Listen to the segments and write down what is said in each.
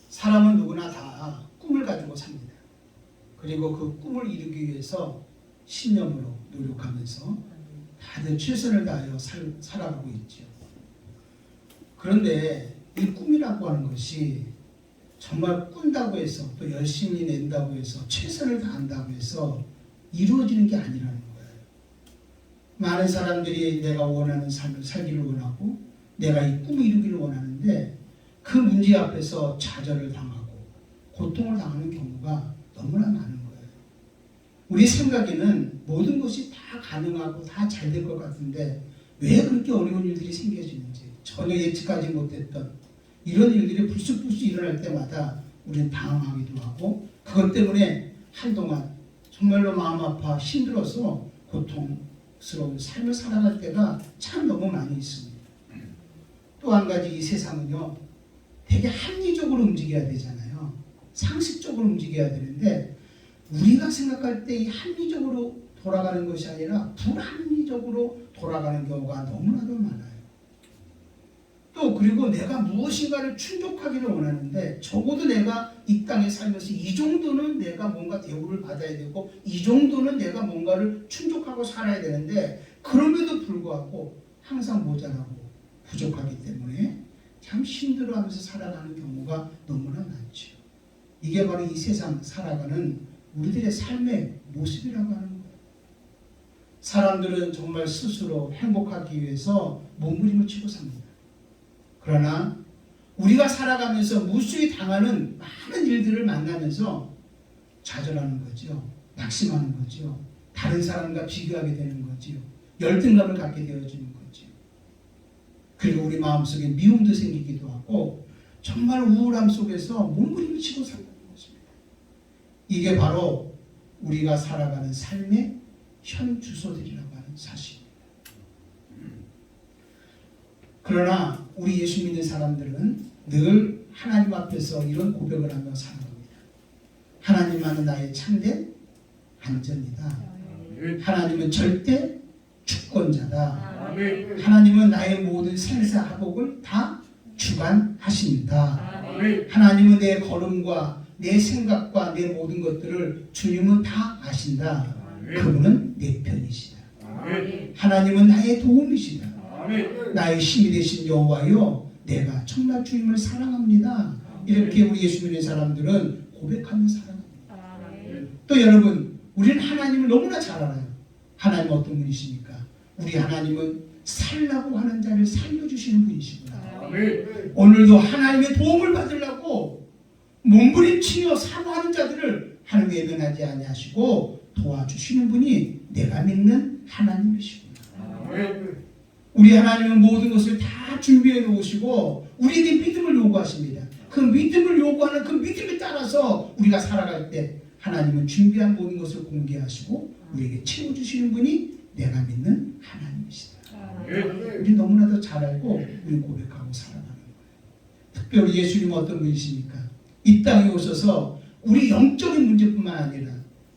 사람은 누구나 다 꿈을 가지고 삽니다. 그리고 그 꿈을 이루기 위해서 신념으로 노력하면서 다들 최선을 다하여 살아가고 있죠. 그런데 이 꿈이라고 하는 것이 정말 꾼다고 해서 또 열심히 낸다고 해서 최선을 다한다고 해서 이루어지는 게 아니라는 거예요. 많은 사람들이 내가 원하는 삶을 살기를 원하고 내가 이 꿈을 이루기를 원하는데 그 문제 앞에서 좌절을 당하고 고통을 당하는 경우가 너무나 많은 거예요. 우리 생각에는 모든 것이 다 가능하고 다 잘 될 것 같은데 왜 그렇게 어려운 일들이 생겨지는지 전혀 예측하지 못했던 이런 일들이 불쑥불쑥 일어날 때마다 우리는 당황하기도 하고 그것 때문에 한동안 정말로 마음 아파 힘들어서 고통스러운 삶을 살아갈 때가 참 너무 많이 있습니다. 또 한 가지 이 세상은요 되게 합리적으로 움직여야 되잖아요. 상식적으로 움직여야 되는데 우리가 생각할 때 이 합리적으로 돌아가는 것이 아니라 불합리적으로 돌아가는 경우가 너무나도 많아요. 또 그리고 내가 무엇인가를 충족하기를 원하는데 적어도 내가 이 땅에 살면서 이 정도는 내가 뭔가 대우를 받아야 되고 이 정도는 내가 뭔가를 충족하고 살아야 되는데 그럼에도 불구하고 항상 모자라고 부족하기 때문에 참 힘들어하면서 살아가는 경우가 너무나 많죠. 이게 바로 이 세상 살아가는 우리들의 삶의 모습이라고 하는 거예요. 사람들은 정말 스스로 행복하기 위해서 몸부림을 치고 삽니다. 그러나 우리가 살아가면서 무수히 당하는 많은 일들을 만나면서 좌절하는 거죠. 낙심하는 거죠. 다른 사람과 비교하게 되는 거죠. 열등감을 갖게 되어지는 거죠. 그리고 우리 마음속에 미움도 생기기도 하고 정말 우울함 속에서 몸부림을 치고 산다는 것입니다. 이게 바로 우리가 살아가는 삶의 현 주소들이라고 하는 사실입니다. 그러나 우리 예수 믿는 사람들은 늘 하나님 앞에서 이런 고백을 하며 살아갑니다. 하나님만은 나의 참된 안전이다. 하나님은 절대 주권자다. 하나님은 나의 모든 생사화복을 다 주관하신다. 하나님은 내 걸음과 내 생각과 내 모든 것들을 주님은 다 아신다. 그분은 내 편이시다. 하나님은 나의 도움이시다. 나의 힘이 되신 여호와여 내가 정말 주님을 사랑합니다. 이렇게 우리 예수 믿는 사람들은 고백하며 살아갑니다. 또 여러분 우리는 하나님을 너무나 잘 알아요. 하나님 어떤 분이십니까? 우리 하나님은 살라고 하는 자를 살려주시는 분이시구나. 오늘도 하나님의 도움을 받으려고 몸부림치며 사모하는 자들을 하나님 외면하지 아니하시고 도와주시는 분이 내가 믿는 하나님이시구나. 우리 하나님은 모든 것을 다 준비해 놓으시고 우리에게 믿음을 요구하십니다. 그 믿음을 요구하는 그 믿음에 따라서 우리가 살아갈 때 하나님은 준비한 모든 것을 공개하시고 우리에게 채워주시는 분이 내가 믿는 하나님이시다. 우리 너무나도 잘 알고 우리 고백하고 살아가는 거예요. 특별히 예수님은 어떤 분이십니까? 이 땅에 오셔서 우리 영적인 문제뿐만 아니라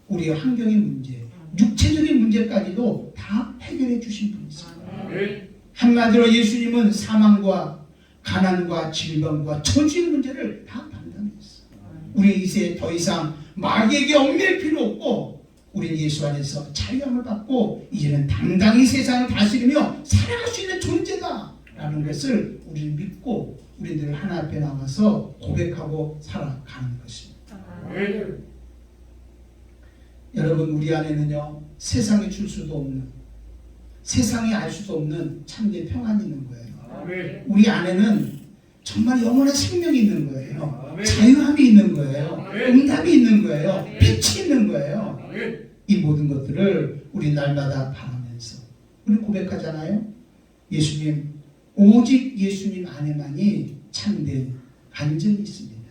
우리 환경의 문제, 육체적인 문제까지도 다 해결해 주신 분이십니다. 한마디로 예수님은 사망과 가난과 질병과 저주의 문제를 다 담당했어요. 우리 이제 더 이상 마귀에게 얽매일 필요 없고 우리는 예수 안에서 자유함을 받고 이제는 당당히 세상을 다스리며 살아갈 수 있는 존재다라는 것을 우리는 믿고 우리들 하나 앞에 나와서 고백하고 살아가는 것입니다. 여러분 우리 안에는요 세상에 줄 수도 없는 세상에 알 수도 없는 참된 평안이 있는 거예요. 우리 안에는 정말 영원한 생명이 있는 거예요. 자유함이 있는 거예요. 응답이 있는 거예요. 빛이 있는 거예요. 이 모든 것들을 우리 날마다 바라면서 우리 고백하잖아요. 예수님 오직 예수님 안에만이 참된 안전이 있습니다.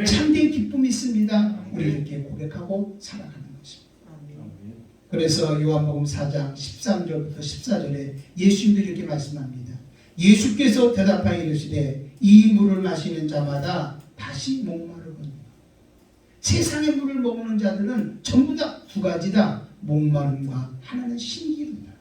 참된 기쁨이 있습니다. 우리 이렇게 고백하고 살아가는 것입니다. 그래서 요한복음 4장 13절부터 14절에 예수님도 이렇게 말씀합니다. 예수께서 대답하여 이르시되 이 물을 마시는 자마다 다시 목마르거니와 세상의 물을 먹는 자들은 전부 다 두 가지다. 목마름과 하나는 신기루다.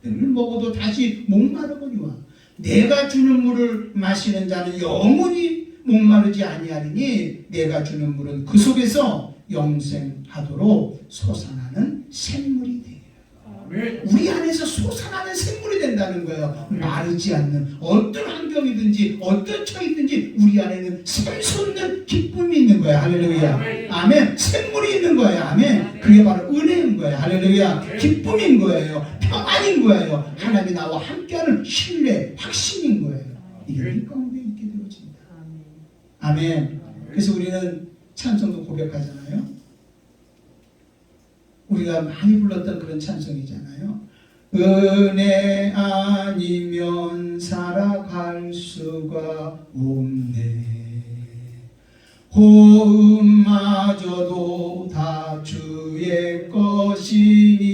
늘 먹어도 다시 목마르거니와 내가 주는 물을 마시는 자는 영원히 목마르지 아니하리니 내가 주는 물은 그 속에서 영생하도록 솟아나는 샘물이 되리라. 우리 안에서 솟아나는 샘물이 된다는 거예요. 마르지 않는 어떤 환경이든지 어떤 처이든지 우리 안에는 샘솟는 기쁨이 있는 거예요. 할렐루야. 아멘. 샘물이 있는 거예요. 아멘. 그게 바로 은혜인 거예요. 할렐루야. 기쁨인 거예요. 평안인 거예요. 하나님이 나와 함께하는 신뢰, 확신인 거예요. 이게 우리 가운데 있게 되어집니다. 아멘. 그래서 우리는 찬송도 고백하잖아요. 우리가 많이 불렀던 그런 찬송이잖아요. 은혜 아니면 살아갈 수가 없네. 호흡마저도 다 주의 것이니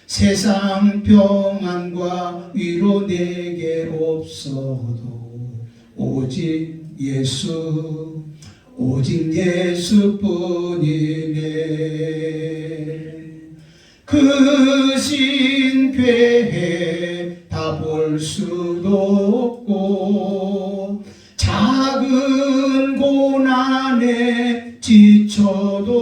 세상 평안과 위로 내게 없어도 오직 예수뿐이네. 그 신괴해 다 볼 수도 없고 작은 고난에 지쳐도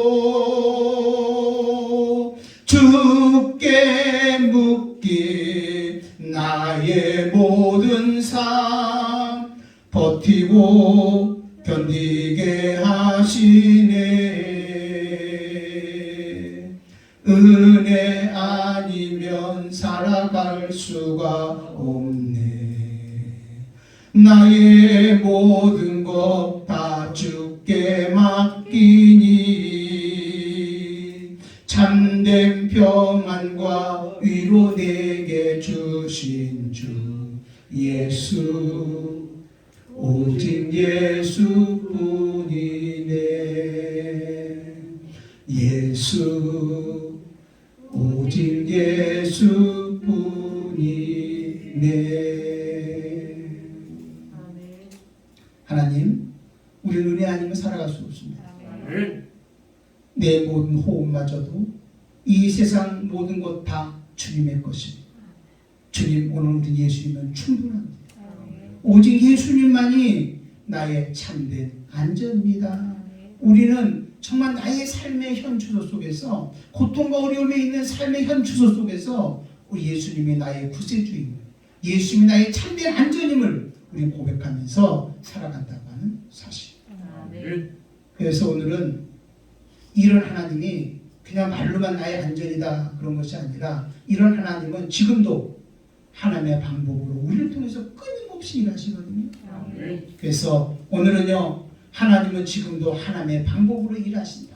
주께 묻기 나의 모든 삶 버티고 견디게 하시네. 은혜 아니면 살아갈 수가 없네. 나의 모든 것 다 주께 맡기니 참된 평안과 위로 내게 주신 주 예수 오직 예수뿐이네. 예수 오직 예수뿐이네. 하나님, 우리는 은혜 아니면 살아갈 수 없습니다. 내 모든 호흡마저도 이 세상 모든 것 다 주님의 것입니다. 주님, 오늘 우리 예수님은 충분합니다. 오직 예수님만이 나의 참된 안전입니다. 우리는 정말 나의 삶의 현 주소 속에서 고통과 어려움에 있는 삶의 현 주소 속에서 우리 예수님이 나의 구세주임을, 예수님이 나의 참된 안전임을 우리 고백하면서 살아간다고 하는 사실. 그래서 오늘은 이런 하나님이 그냥 말로만 나의 안전이다 그런 것이 아니라 이런 하나님은 지금도 하나님의 방법으로 우리를 통해서 끊임없이 일하시거든요. 그래서 오늘은요, 하나님은 지금도 하나님의 방법으로 일하신다.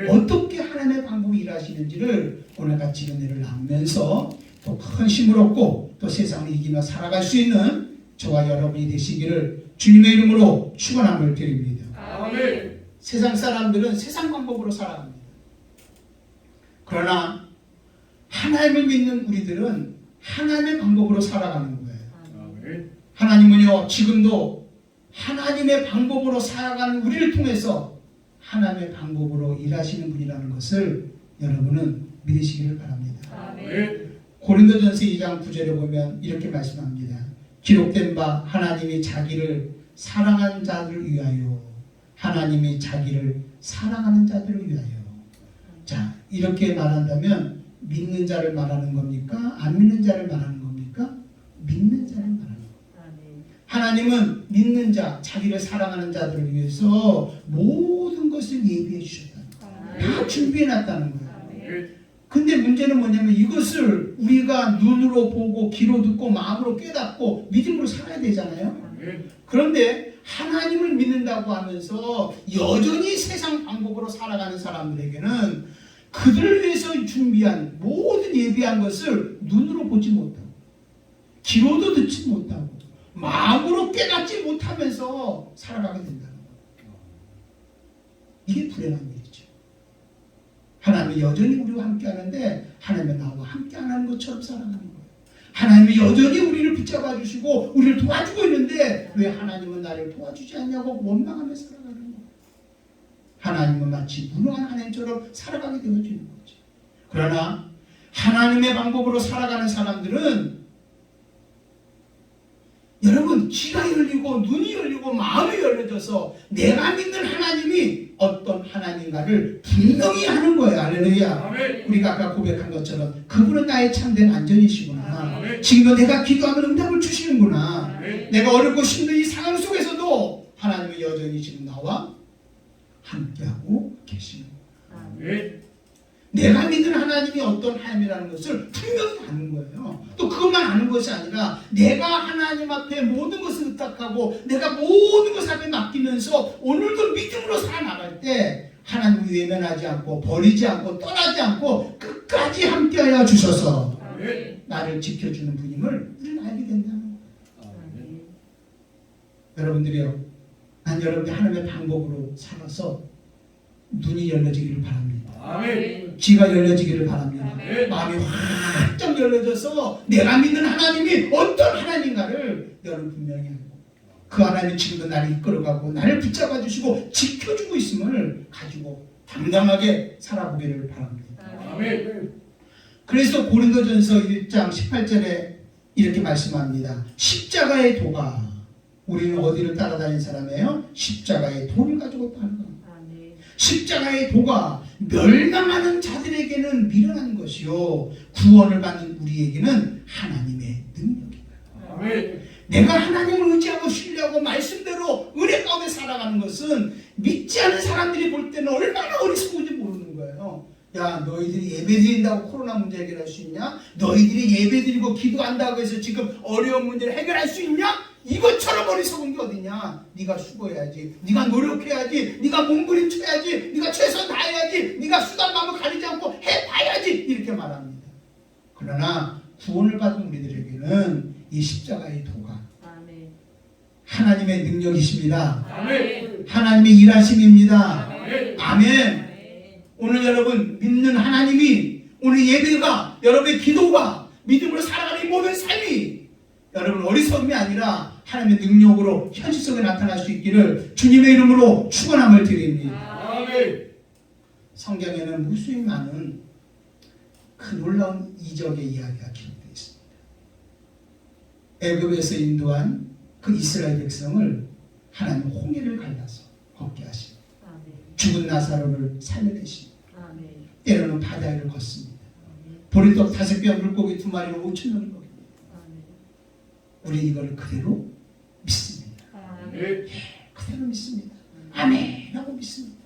어떻게 하나님의 방법으로 일하시는지를 오늘 같이 은혜를 나누면서 또 큰 힘을 얻고 또 세상을 이기며 살아갈 수 있는 저와 여러분이 되시기를 주님의 이름으로 축원함을 드립니다. 아멘. 세상 사람들은 세상 방법으로 살아갑니다. 그러나 하나님을 믿는 우리들은 하나님의 방법으로 살아가는 거예요. 하나님은요, 지금도 하나님의 방법으로 살아가는 우리를 통해서 하나님의 방법으로 일하시는 분이라는 것을 여러분은 믿으시기를 바랍니다. 고린도전서 2장 9절에 보면 이렇게 말씀합니다. 기록된 바 하나님이 자기를 사랑한 자들을 위하여, 하나님이 자기를 사랑하는 자들을 위하여. 자, 이렇게 말한다면 믿는 자를 말하는 겁니까? 안 믿는 자를 말하는 겁니까? 믿는 자를 말하는 겁니다. 하나님은 믿는 자, 자기를 사랑하는 자들을 위해서 모든 것을 예비해 주셨다는 거예요. 다 준비해 놨다는 거예요. 근데 문제는 뭐냐면 이것을 우리가 눈으로 보고 귀로 듣고 마음으로 깨닫고 믿음으로 살아야 되잖아요. 그런데 하나님을 믿는다고 하면서 여전히 세상 방법으로 살아가는 사람들에게는 그들을 위해서 준비한 모든 예비한 것을 눈으로 보지 못하고 귀로도 듣지 못하고 마음으로 깨닫지 못하면서 살아가게 된다는 거예요. 이게 불행한 일이죠. 하나님이 여전히 우리와 함께 하는데 하나님은 나와 함께 안 하는 것처럼 살아가는 거예요. 하나님이 여전히 우리를 붙잡아 주시고 우리를 도와주고 있는데 왜 하나님은 나를 도와주지 않냐고 원망하며 살아가는 거예요. 하나님은 마치 무능한 하나님처럼 살아가게 되어지는 거죠. 그러나 하나님의 방법으로 살아가는 사람들은 여러분 귀가 열리고 눈이 열리고 마음이 열려져서 내가 믿는 하나님이 어떤 하나님인가를 분명히 하는 거예요. 할렐루야. 아멘. 우리가 아까 고백한 것처럼 그분은 나의 참된 안전이시구나. 아멘. 지금도 내가 기도하면 응답을 주시는구나. 아멘. 내가 어렵고 힘든 이 상황 속에서도 하나님은 여전히 지금 나와 함께하고 계시는 거예요. 아멘. 내가 믿는 하나님이 어떤 하나님이라는 것을 분명히 아는 거예요. 또 그것만 아는 것이 아니라 내가 하나님 앞에 모든 것을 의탁하고 내가 모든 것을 앞에 맡기면서 오늘도 믿음으로 살아나갈 때 하나님을 외면하지 않고 버리지 않고 떠나지 않고 끝까지 함께하여 주셔서 아멘. 나를 지켜주는 분임을 우리는 알게 된다는 거예요. 아멘. 여러분들이요, 난 여러분들 하나님의 방법으로 살아서 눈이 열려지기를 바랍니다. 아멘. 귀가 열려지기를 바랍니다. 아멘. 마음이 확 열려져서 내가 믿는 하나님이 어떤 하나님인가를 여러분 분명히 알고 그 하나님이 지금도 나를 이끌어가고 나를 붙잡아 주시고 지켜주고 있음을 가지고 당당하게 살아보기를 바랍니다. 아멘. 그래서 고린도전서 1장 18절에 이렇게 말씀합니다. 십자가의 도가, 우리는 어디를 따라다니는 사람이에요? 십자가의 도를 가지고 따르는 겁니다. 십자가의 도가 멸망하는 자들에게는 미련한 것이요 구원을 받는 우리에게는 하나님의 능력입니다. 아멘. 내가 하나님을 의지하고 신뢰하고 말씀대로 은혜 가운데 살아가는 것은 믿지 않은 사람들이 볼 때는 얼마나 어리석은지 모르는 거예요. 야, 너희들이 예배드린다고 코로나 문제 해결할 수 있냐? 너희들이 예배드리고 기도한다고 해서 지금 어려운 문제를 해결할 수 있냐? 이것처럼 어리석은 게 어디냐? 네가 수고해야지, 네가 노력해야지, 네가 몸부림쳐야지, 네가 최선 다해야지, 네가 수단 방법 가리지 않고 해봐야지, 이렇게 말합니다. 그러나 구원을 받은 우리들에게는 이 십자가의 도가 하나님의 능력이십니다. 아멘. 하나님의 일하심입니다. 아멘. 아멘. 오늘 여러분 믿는 하나님이, 오늘 예배가, 여러분의 기도가, 믿음으로 살아가는 이 모든 삶이 여러분 어리석음이 아니라 하나님의 능력으로 현실 속에 나타날 수 있기를 주님의 이름으로 축원함을 드립니다. 아멘. 성경에는 무수히 많은 그 놀라운 이적의 이야기가 기록되어 있습니다. 애굽에서 인도한 그 이스라엘 백성을 하나님 홍해를 갈라서 걷게 하시고 죽은 나사로를 살려내시고 때로는 바다를 걷습니다. 보리떡 5개와 물고기 2마리로 5,000명을 먹입니다. 우리 이걸 그대로 믿습니다. 아멘. 그대로 믿습니다. 아멘 하고 믿습니다.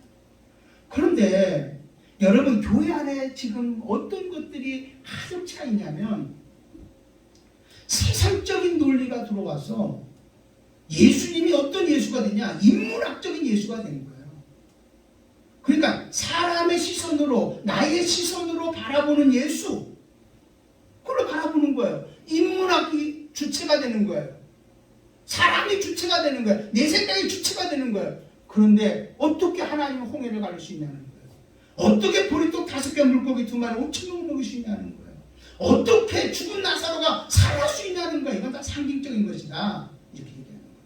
그런데 여러분 교회 안에 지금 어떤 것들이 가득 차 있냐면 세상적인 논리가 들어와서 예수님이 어떤 예수가 되냐? 인문학적인 예수가 된 거예요. 그러니까 사람의 시선으로, 나의 시선으로 바라보는 예수, 그걸로 바라보는 거예요. 인문학이 주체가 되는 거예요. 사람이 주체가 되는 거예요. 내 생각이 주체가 되는 거예요. 그런데 어떻게 하나님은 홍해를 가릴 수 있냐는 거예요. 어떻게 보리떡 5개 물고기 2마리 5,000명을 먹일 수 있냐는 거예요. 어떻게 죽은 나사로가 살아날 수 있냐는 거예요. 이건 다 상징적인 것이다, 이렇게 얘기하는 거예요.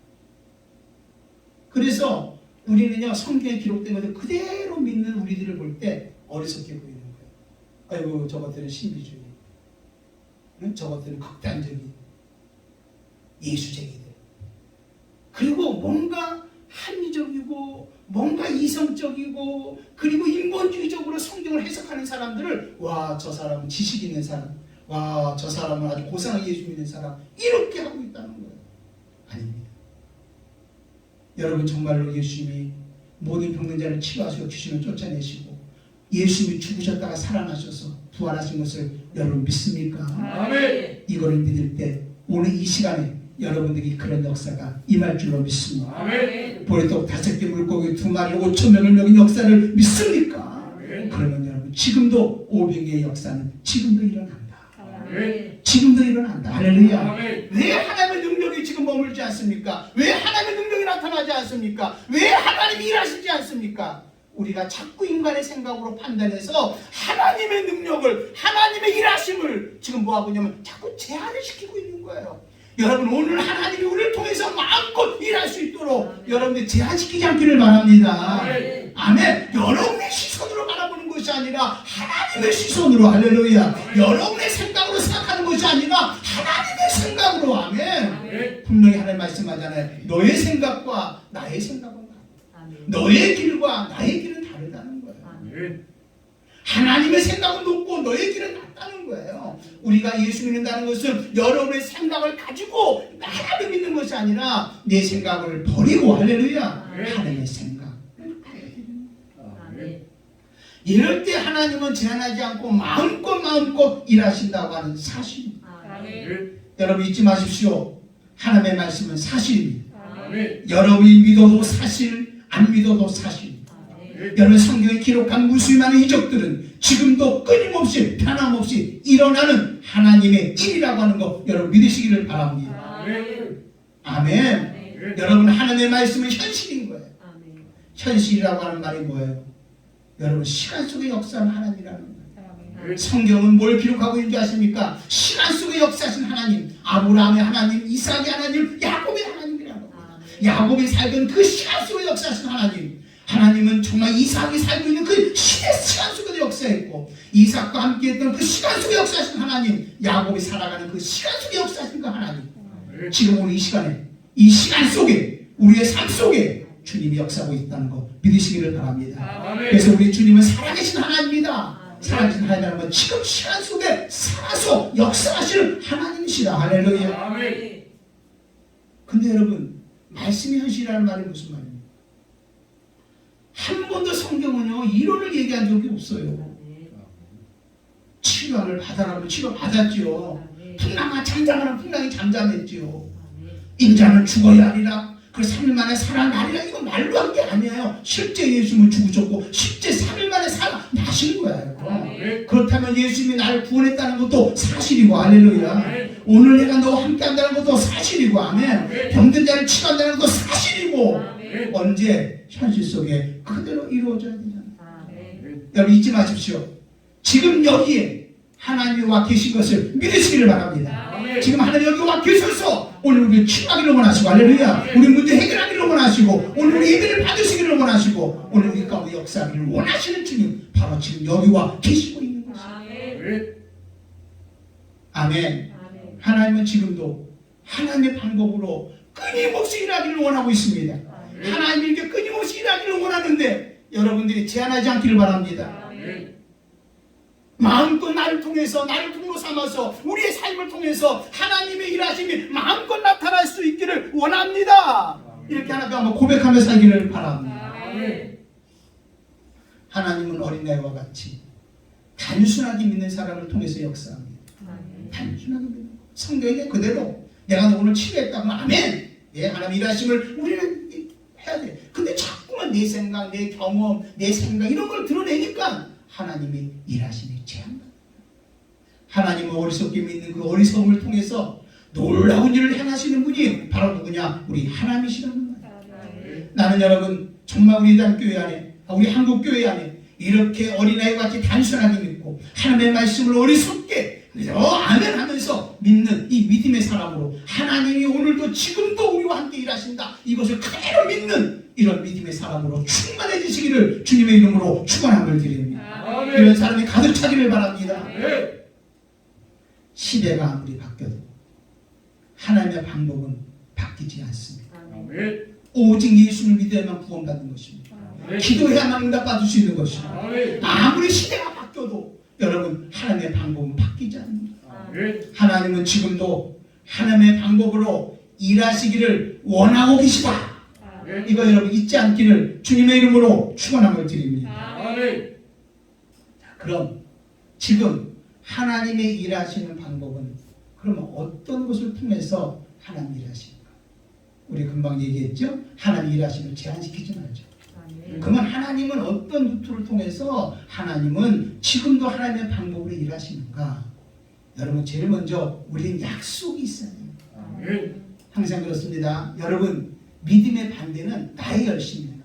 그래서 우리는요, 성경에 기록된 것을 그대로 믿는 우리들을 볼 때 어리석게 보이는 거예요. 아이고, 저것들은 신비주의, 저것들은 극단적인 예수쟁이들, 그리고 뭔가 합리적이고 뭔가 이성적이고 그리고 인본주의적으로 성경을 해석하는 사람들을, 와, 저 사람은 지식 있는 사람, 와, 저 사람은 아주 고상하게 예수 믿는 사람, 이렇게 하고 있다는 거예요. 아닙니다. 여러분 정말로 예수님이 모든 병든 자를 치유하시고 귀신을 쫓아내시고 예수님이 죽으셨다가 살아나셔서 부활하신 것을 여러분 믿습니까? 아멘. 이거를 믿을 때 오늘 이 시간에 여러분들이 그런 역사가 임할 줄로 믿습니다. 아멘. 보리떡 5개 물고기 2마리 5,000명을 먹인 역사를 믿습니까? 아멘. 그러면 여러분 지금도 오병이의 역사는 지금도 일어난다. 아멘. 지금도 일어난다. 할렐루야. 아멘. 왜 하나님의 능력이 지금 머물지 않습니까? 왜 하나님의 능력이 나타나지 않습니까? 왜 하나님이 일하시지 않습니까? 우리가 자꾸 인간의 생각으로 판단해서 하나님의 능력을, 하나님의 일하심을 지금 뭐하고 있냐면 자꾸 제한을 시키고 있는 거예요. 여러분 오늘 하나님이 우리를 통해서 마음껏 일할 수 있도록 여러분들 제한시키지 않기를 바랍니다. 아멘. 아멘. 여러분의 시선으로 바라보는 것이 아니라 하나님의 시선으로, 할렐루야. 여러분의 생각으로 생각하는 것이 것이 아니라 하나님의 생각으로. 아멘. 아멘. 분명히 하나님 말씀하잖아요. 너의 생각과 나의 생각은 다르다. 너의 길과 나의 길은 다르다는 거예요. 아멘. 하나님의 생각은 높고 너의 길은 낮다는 거예요. 우리가 예수 믿는다는 것은 여러분의 생각을 가지고 하나님 믿는 것이 아니라 내 생각을 버리고, 할렐루야, 하나님의 생각. 아멘. 이럴 때 하나님은 제한하지 않고 마음껏 일하신다고 하는 사실입니다. 아멘. 여러분 잊지 마십시오. 하나님의 말씀은 사실입니다. 아멘. 여러분이 믿어도 사실, 안 믿어도 사실. 여러분 성경에 기록한 무수히 많은 이적들은 지금도 끊임없이 변함없이 일어나는 하나님의 일이라고 하는 거 여러분 믿으시기를 바랍니다. 아멘. 아멘. 여러분 하나님의 말씀은 현실인 거예요. 현실이라고 하는 말이 뭐예요? 여러분 시간 속의 역사는 하나님이라는 거예요. 성경은 뭘 기록하고 있는지 아십니까? 시간 속에 역사하신 하나님, 아브라함의 하나님, 이삭의 하나님, 야곱의 하나님이라는 겁니다. 야곱이 살던 그 시간 속에 역사하신 하나님, 하나님은 정말 이삭이 살고 있는 그 시대 시간 속에도 역사했고, 이삭과 함께했던 그 시간 속에 역사하신 하나님, 야곱이 살아가는 그 시간 속에 역사하신 그 하나님, 지금 오늘 이 시간에, 이 시간 속에, 우리의 삶 속에 주님이 역사하고 있다는 거 믿으시기를 바랍니다. 아멘. 그래서 우리 주님은 살아계신 하나님입니다. 살아계신 하나님이라는 건 지금 시간 속에 살아서 역사하시는 하나님이시다. 할렐루야. 아멘. 근데 여러분, 말씀이 현실이라는 말이 무슨 말입니까? 한 번도 성경은요 이론을 얘기한 적이 없어요. 치료를 받아라면 치료 받았지요. 풍랑아 잠잠하라 풍랑이 잠잠했지요. 인자는 죽어야 하리라, 그 3일 만에 살아나리라, 이거 말로 한 게 아니에요. 실제 예수님은 죽으셨고 실제 3일 만에 살아나신 거예요. 그렇다면 예수님이 나를 구원했다는 것도 사실이고, 할렐루야. 오늘 내가 너와 함께 한다는 것도 사실이고, 아멘. 병든 자를 치료한다는 것도 사실이고, 언제 현실 속에 그대로 이루어져야 되잖아요. 여러분 잊지 마십시오. 지금 여기에 하나님이 와 계신 것을 믿으시기를 바랍니다. 지금 하나님 여기 와 계셔서 오늘 우리를 치유하기를 원하시고, 할렐루야, 우리 문제 해결하기를 원하시고, 오늘 우리 예배를 받으시기를 원하시고, 오늘 우리 가운데 역사하기를 원하시는 주님, 바로 지금 여기 와 계시고 있는 것입니다. 아멘. 하나님은 지금도 하나님의 방법으로 끊임없이 일하기를 원하고 있습니다. 하나님이 이렇게 끊임없이 일하기를 원하는데 여러분들이 제한하지 않기를 바랍니다. 마음껏 나를 통해서, 나를 통로 삼아서 우리의 삶을 통해서 하나님의 일하심이 마음껏 나타날 수 있기를 원합니다. 이렇게 하나님께 한번 고백하며 살기를 바랍니다. 하나님은 어린아이와 같이 단순하게 믿는 사람을 통해서 역사합니다. 단순하게 믿는, 성경에 그대로 내가 너 오늘 치료했다면 아멘. 예, 하나님 일하심을 우리는 해야 돼. 근데 자꾸만 내 생각, 내 경험, 내 생각 이런 걸 드러내니까 하나님이 일하심이 제한다. 하나님은 어리석게 믿는 그 어리석음을 통해서 놀라운 일을 행하시는 분이 바로 누구냐? 우리 하나님이시라는 거예요. 나는 여러분 정말 우리 교회 안에, 우리 한국 교회 안에 이렇게 어린아이와 같이 단순하게 믿고 하나님의 말씀을 어리석게 아멘 하면서 믿는 이 믿음의 사람으로 하나님이 오늘도 지금도 우리와 함께 일하신다, 이것을 그대로 믿는 이런 믿음의 사람으로 충만해지시기를 주님의 이름으로 축원함을 드립니다. 이런 사람이 가득 차기를 바랍니다. 시대가 아무리 바뀌어도 하나님의 방법은 바뀌지 않습니다. 오직 예수를 믿어야만 구원받는 것입니다. 기도해야만 응답받을 수 있는 것입니다. 아무리 시대가 바뀌어도 여러분 하나님의 방법은 바뀌지 않습니다. 하나님은 지금도 하나님의 방법으로 일하시기를 원하고 계시다. 이거 여러분 잊지 않기를 주님의 이름으로 축원함을 드립니다. 그럼 지금 하나님의 일하시는 방법은 그러면 어떤 것을 통해서 하나님 일하십니까? 우리 금방 얘기했죠? 하나님 일하심을 제한시키지 말죠. 그러면 하나님은 어떤 루트를 통해서 하나님은 지금도 하나님의 방법으로 일하시는가? 여러분 제일 먼저 우리는 약속이 있어야 됩니다. 항상 그렇습니다. 여러분 믿음의 반대는 나의 열심이에요.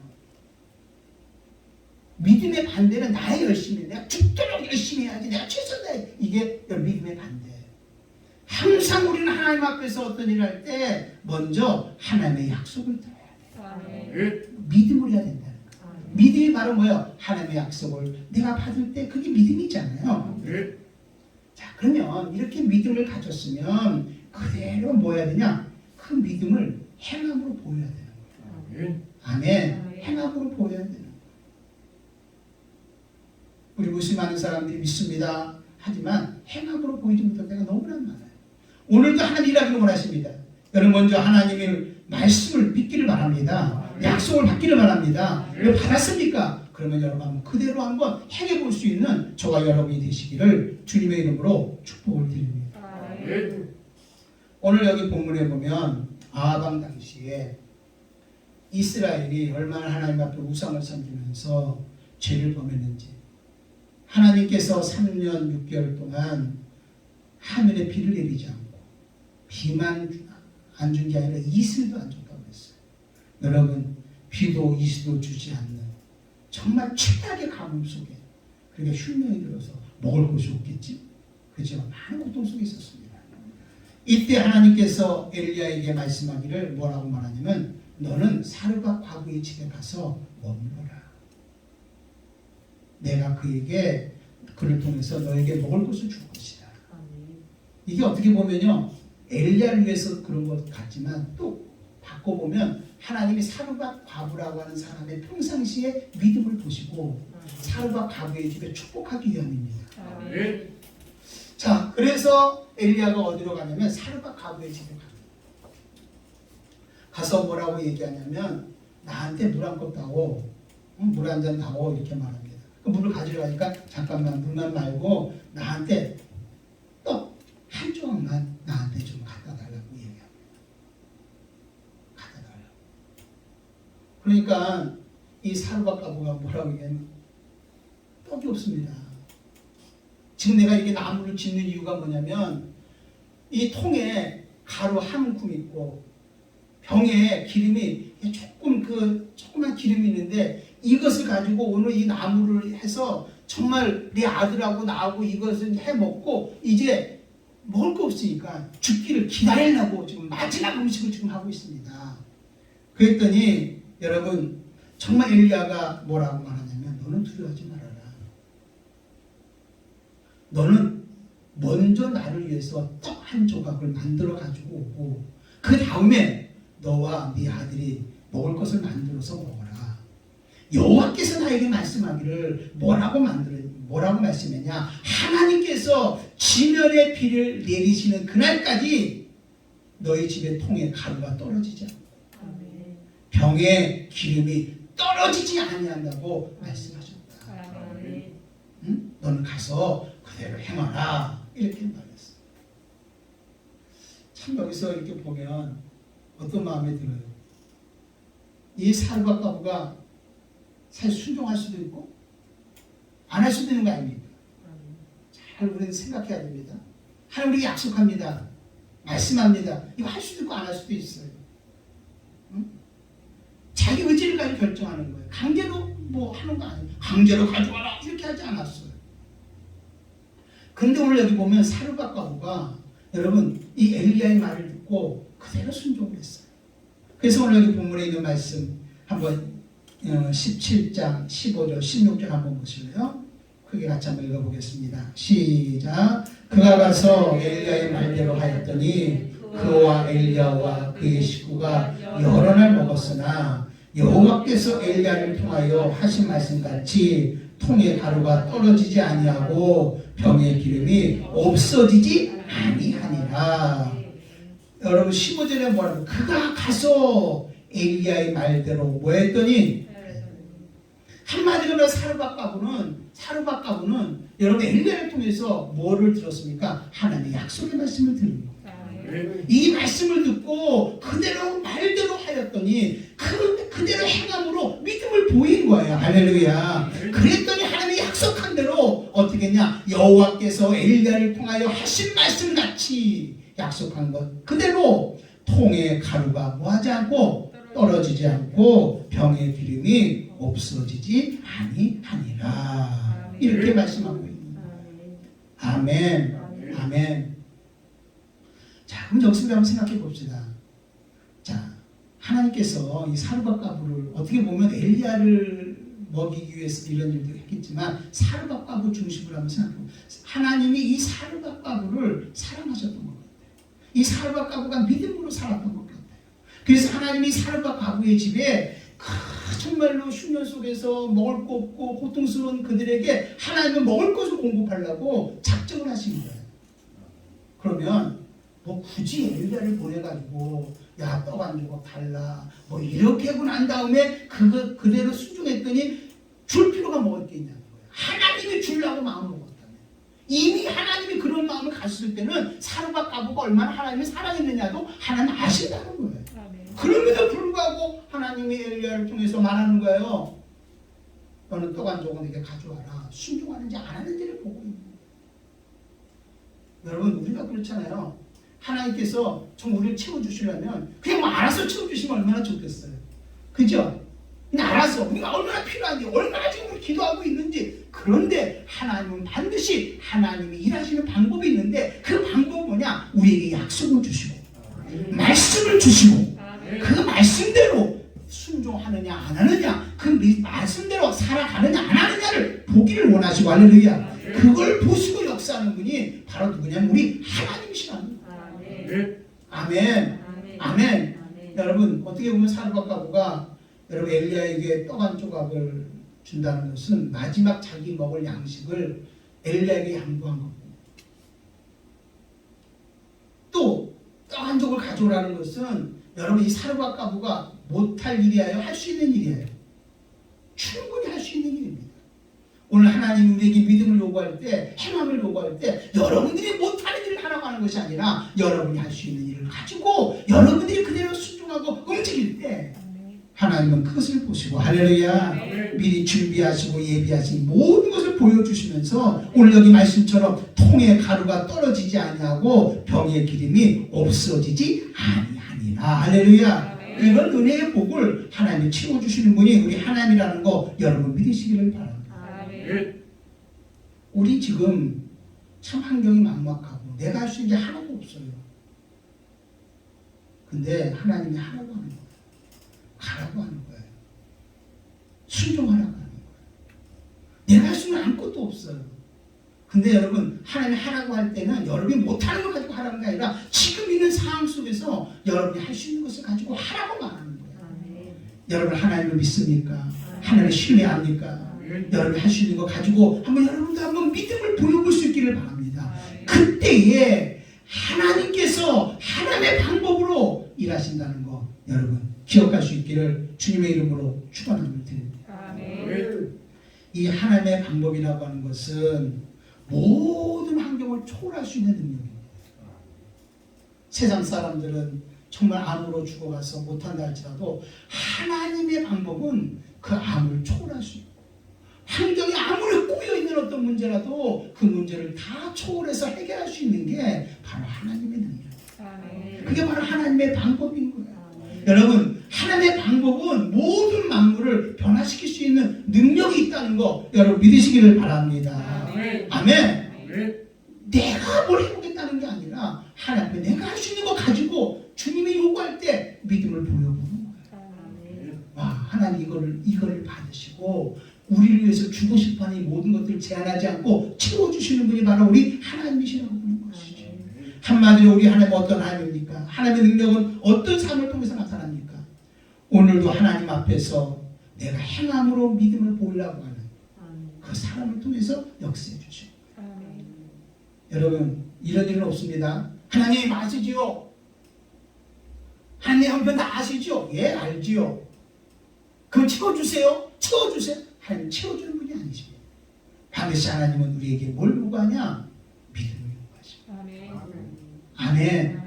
믿음의 반대는 나의 열심이에요. 내가 죽도록 열심히 해야지, 내가 최선을 다해. 이게 믿음의 반대예요. 항상 우리는 하나님 앞에서 어떤 일을 할 때 먼저 하나님의 약속을 들어야 돼요. 믿음으로 해야 된다는 거예요. 믿음이 바로 뭐예요? 하나님의 약속을 내가 받을 때 그게 믿음이잖아요. 자, 그러면 이렇게 믿음을 가졌으면 그대로 뭐 해야 되냐? 그 믿음을 행함으로 보여야 되는 거예요. 아멘. 행함으로 보여야 되는 거예요. 우리 무슨 많은 사람들이 믿습니다. 하지만 행함으로 보이지 못할 때가 너무나 많아요. 오늘도 하나님 일하기를 원하십니다. 여러분 먼저 하나님의 말씀을 믿기를 바랍니다. 약속을 받기를 바랍니다. 왜 받았습니까? 그러면 여러분 한번 그대로 한번 행해 볼 수 있는 저와 여러분이 되시기를 주님의 이름으로 축복을 드립니다. 오늘 여기 본문에 보면 아방 당시에 이스라엘이 얼마나 하나님 앞에 우상을 섬기면서 죄를 범했는지, 하나님께서 3년 6개월 동안 하늘에 비를 내리지 않고 비만 안 준 게 아니라 이슬도 안 줬다고 했어요. 여러분, 비도 이슬도 주지 않는 정말 최악의 가뭄 속에, 그러니까 흉년이 들어서 먹을 것이 없겠지? 그죠? 많은 고통 속에 있었습니다. 이때 하나님께서 엘리야에게 말씀하기를 뭐라고 말하냐면, 너는 사르밧 과부의 집에 가서 머물러라. 내가 그를 통해서 너에게 먹을 것을 줄 것이다. 이게 어떻게 보면요, 엘리야를 위해서 그런 것 같지만 또 바꿔보면 하나님이 사르밧 과부라고 하는 사람의 평상시에 믿음을 보시고 사르밧 과부의 집에 축복하기 위함입니다. 자, 그래서 엘리야가 어디로 가냐면 사르밧 과부의 집에 갑니다. 가서 뭐라고 얘기하냐면, 나한테 물 한 컵 다오, 물 한 잔 다오, 이렇게 말합니다. 그 물을 가지러 가니까 잠깐만, 물만 말고 나한테 떡 한 조각만 나한테 좀 갖다 달라고 얘기합니다. 갖다 달라고. 그러니까 이 사르밧 과부가 뭐라고 얘기하면, 떡이 없습니다. 지금 내가 이렇게 나무를 짓는 이유가 뭐냐면, 이 통에 가루 한 움큼 있고 병에 기름이 조그만 기름이 있는데, 이것을 가지고 오늘 이 나무를 해서 정말 내 아들하고 나하고 이것을 해 먹고 이제 먹을 거 없으니까 죽기를 기다리려고 지금 마지막 음식을 지금 하고 있습니다. 그랬더니 여러분, 정말 엘리야가 뭐라고 말하냐면, 너는 두려워하지 말아라. 너는 먼저 나를 위해서 떡 한 조각을 만들어 가지고 오고, 그 다음에 너와 네 아들이 먹을 것을 만들어서 먹어라. 여호와께서 나에게 말씀하기를 뭐라고 말씀했냐? 하나님께서 지면의 비를 내리시는 그날까지 너희 집의 통에 가루가 떨어지지 않고 병에 기름이 떨어지지 아니한다고 말씀하셨다. 응? 너는 가서 그대로 행하라, 이렇게 말했어. 참 여기서 이렇게 보면 어떤 마음이 들어요? 이 사르밧 과부가 사실 순종할 수도 있고 안 할 수도 있는 거 아닙니까? 잘 우리는 생각해야 됩니다. 하나님 우리에게 약속합니다. 말씀합니다. 이거 할 수도 있고 안 할 수도 있어요. 응? 자기 의지를 가지고 결정하는 거예요. 강제로 뭐 하는 거 아니에요. 강제로 가져와라 이렇게 하지 않았어요. 근데 오늘 여기 보면 사르밧 과부가 여러분 이 엘리야의 말을 듣고 그대로 순종을 했어요. 그래서 오늘 여기 본문에 있는 말씀 한번 17장 15절 16절 한번 보실래요? 크게 같이 한번 읽어보겠습니다. 시작. 그가 가서 엘리야의 말대로 하였더니 그와 엘리야와 그의 식구가 여러 날 먹었으나 여호와께서 엘리야를 통하여 하신 말씀같이 통에 가루가 떨어지지 아니하고 병의 기름이 없어지지 아니하니라. 여러분 15절에 뭐라고? 그가 가서 엘리야의 말대로 뭐 했더니, 한마디로 사르밧 과부는 여러분 엘리야를 통해서 뭐를 들었습니까? 하나님의 약속의 말씀을 들은 거예요. 이 말씀을 듣고 그대로 말대로 하였더니 그대로 행함으로 믿음을 보인 거예요. 할렐루야. 그랬더니 하나님이 약속한 대로 어떻게 했냐? 여호와께서 엘리야를 통하여 하신 말씀 같이 약속한 것 그대로 통에 가루가 뭐하지 않고 떨어지지 않고 병의 기름이 없어지지 아니하니라. 이렇게 말씀하고 있는 거예요. 아멘. 아멘. 자, 그럼 여기서 한번 생각해 봅시다. 자, 하나님께서 이 사르밧 과부를 어떻게 보면 엘리야를 먹이기 위해서 이런 일도 했겠지만 사르밧 과부 중심으로 한번 생각해보면 하나님이 이 사르밧 과부를 사랑하셨던 것 같아요. 이 사르밧 과부가 믿음으로 살았던 것 같아요. 그래서 하나님이 사르밧 과부의 집에 정말로 흉년 속에서 먹을 거 없고 고통스러운 그들에게 하나님은 먹을 것을 공급하려고 작정을 하신 거예요. 그러면 뭐 굳이 엘리야를 보내가지고 야 떡 한 조각 달라 뭐 이렇게 하고 난 다음에 그거 그대로 순종했더니 줄 필요가 뭐가 있겠냐는 거예요. 하나님이 주려고 마음을 먹었다며. 이미 하나님이 그런 마음을 가졌을 때는 사르밧 과부가 얼마나 하나님을 사랑했느냐도 하나님 아신다는 거예요. 그럼에도 불구하고 하나님이 엘리야를 통해서 말하는 거예요. 너는 떡 한 조각 내게 가져와라. 순종하는지 안 하는지를 보고 있는 거예요. 여러분 우리가 그렇잖아요. 하나님께서 좀 우리를 채워주시려면 그냥 뭐 알아서 채워주시면 얼마나 좋겠어요. 그죠? 그냥 알아서 우리가 얼마나 필요한지 얼마나 지금 우리 기도하고 있는지. 그런데 하나님은 반드시 하나님이 일하시는 방법이 있는데 그 방법은 뭐냐? 우리에게 약속을 주시고 말씀을 주시고 그 말씀대로 순종하느냐 안 하느냐 그 말씀대로 살아가느냐 안 하느냐를 보기를 원하시고 할렐루야. 그걸 보시고 역사하는 분이 바로 누구냐면 우리 하나님이시라는 거예요. 아멘. 아멘. 여러분 어떻게 보면 사르밧 과부가 여러분 엘리야에게 떡 한 조각을 준다는 것은 마지막 자기 먹을 양식을 엘리야에게 양보한 거고 또 떡 한 조각을 가져오라는 것은 여러분 이 사르밧 과부가 못할 일이에요? 할 수 있는 일이에요? 충분히 할 수 있는 일입니다. 오늘 하나님 우리에게 믿음을 요구할 때 행함을 요구할 때 여러분들이 못하는 일을 하라고 하는 것이 아니라 여러분이 할 수 있는 일을 가지고 여러분들이 그대로 순종하고 움직일 때 하나님은 그것을 보시고 할렐루야 미리 준비하시고 예비하신 모든 것을 보여주시면서 오늘 여기 말씀처럼 통에 가루가 떨어지지 아니하고 병의 기름이 없어지지 아니하니라 할렐루야. 이런 은혜의 복을 하나님이 채워주시는 분이 우리 하나님이라는 거 여러분 믿으시기를 바랍니다. 우리 지금 참 환경이 막막하고 내가 할 수 있는 게 하나도 없어요. 근데 하나님이 하라고 하는 거예요. 가라고 하는 거예요. 순종하라고 하는 거예요. 내가 할 수 있는 아무것도 없어요. 근데 여러분 하나님이 하라고 할 때는 여러분이 못하는 걸 가지고 하라는 게 아니라 지금 있는 상황 속에서 여러분이 할 수 있는 것을 가지고 하라고 말하는 거예요. 여러분 하나님을 믿습니까? 하나님을 신뢰합니까? 여러분이 할 수 있는 거 가지고 한번 여러분도 한번 믿음을 보여볼 수 있기를 바랍니다. 그때에 하나님께서 하나님의 방법으로 일하신다는 거 여러분 기억할 수 있기를 주님의 이름으로 축원을 드립니다. 이 하나님의 방법이라고 하는 것은 모든 환경을 초월할 수 있는 능력입니다. 세상 사람들은 정말 암으로 죽어가서 못한다 할지라도 하나님의 방법은 그 암을 초월할 수 있고 환경이 아무리 꼬여있는 어떤 문제라도 그 문제를 다 초월해서 해결할 수 있는 게 바로 하나님의 능력이에요. 그게 바로 하나님의 방법인 거예요. 여러분 하나님의 방법은 모든 만물을 변화시킬 수 있는 능력이 있다는 거 여러분 믿으시기를 바랍니다. 아멘. 내가 뭘 해보겠다는 게 아니라 하나님 내가 할 수 있는 거 가지고 주님이 요구할 때 믿음을 보여보는 거예요. 와 하나님 이거를 받으시고 우리를 위해서 주고 싶어하는 이 모든 것들을 제한하지 않고 채워주시는 분이 바로 우리 하나님이시라고 보는 것이죠. 한마디로 우리 하나님 어떤 하나님입니까? 하나님의 능력은 어떤 삶을 통해서 나타납니까? 오늘도 하나님 앞에서 내가 행함으로 믿음을 보이려고 하는 그 사람을 통해서 역사해 주시고 여러분 이런 일은 없습니다. 하나님 아시지요? 하나님 한편 다 아시죠? 예 알지요. 그럼 채워주세요. 채워주세요. 하나님 채워주는 분이 아니십니다. 반드시 하나님은 우리에게 뭘 요구하냐? 믿음을 요구하십니다. 아멘.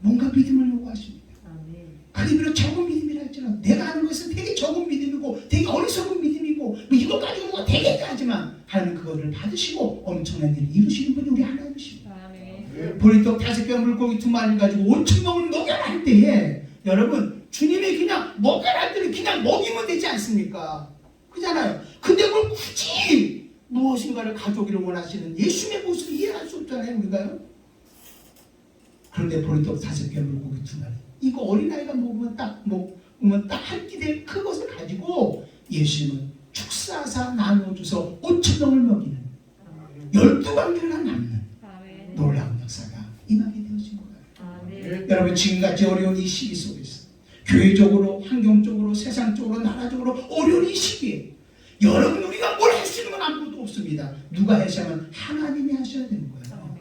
뭔가 믿음을 요구하십니다. 그게 비록 적은 믿음이라 할지라도 내가 하는 것은 되게 적은 믿음이고 되게 어리석은 믿음이고 뭐 이것 가지고 뭐가 되겠다 하지만 하나님 그거를 받으시고 엄청난 일을 이루시는 분이 우리 하나님이십니다. 보리떡 5개 물고기 2마리를 가지고 5,000명을 먹여라 할 때에 여러분 주님이 그냥 먹여라 할 때는 그냥 먹이면 되지 않습니까? 그잖아요. 근데 뭘 굳이 무엇인가를 가져오기를 원하시는 예수님의 모습을 이해할 수 없잖아요 우리가요. 그런데 보리떡 5개 물고기 2마리 이거 어린아이가 먹으면 딱 한 끼 될 그것을 가지고 예수님은 축사하사 나누어줘서 5,000명을 먹이는 12관계나 남는 놀라운 역사가 임하게 되어진 거예요. 여러분 지금같이 어려운 이 시기 속에서 교회적으로 환경적으로 세상적으로 나라적으로 어려운 이 시기에 여러분 우리가 뭘 할 수 있는 건 아무것도 없습니다. 누가 하시면 하나님이 하셔야 되는 거예요.